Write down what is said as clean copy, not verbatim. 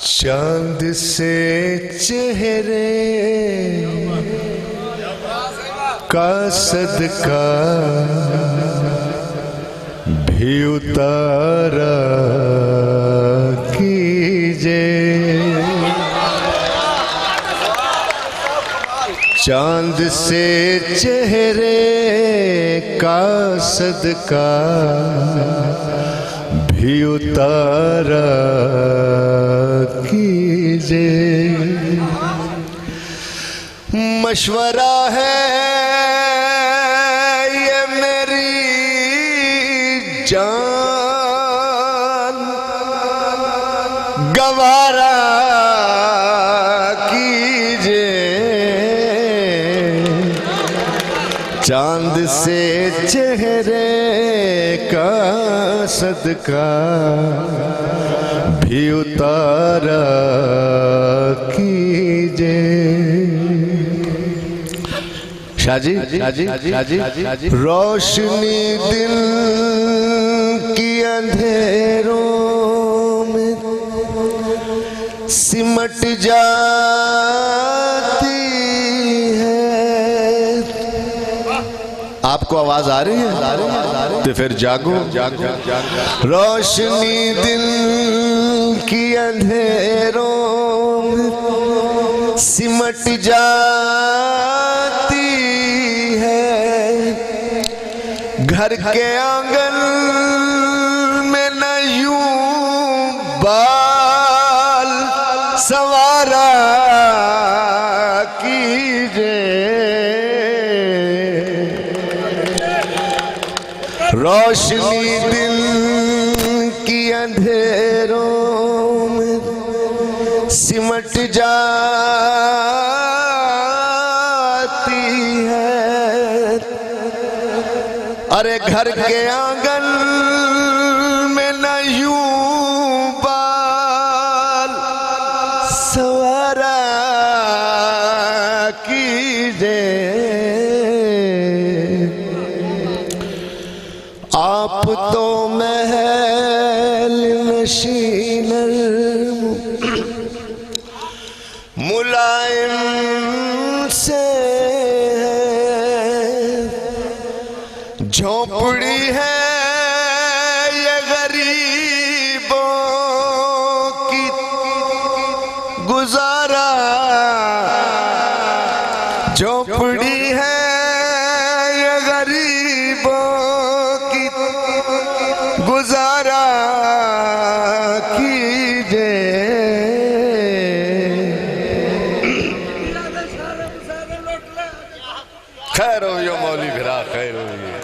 चांद से चेहरे का सदका भी उतारा कीजिए। चांद से चेहरे का सदका भी उतारा कीजिए। मशवरा है ये मेरी जान, गवारा कीजिए। चांद से चेहरे का सदका भी उतारा कीजिए। शाजी रोशनी दिल की अंधेरों में सिमट जाती है। आपको आवाज आ रही है? तो फिर जागो। रोशनी दिल की अंधेरों में सिमट जाती है। घर के आंगन में न यूं बाल सवारा कीजिए। रोशनी दिल की अंधेरों में सिमट जाती है। अरे घर के आंगन में न यूं बाल सवारा कीजिए। आप तो महल नशीन मुलायम से झोपड़ी है ये गरीबों की गुजारा। झोपड़ी है ये गरीबों की गुजारा कीजिए। खैर हो यो मौली भिरा, खैर हो ये।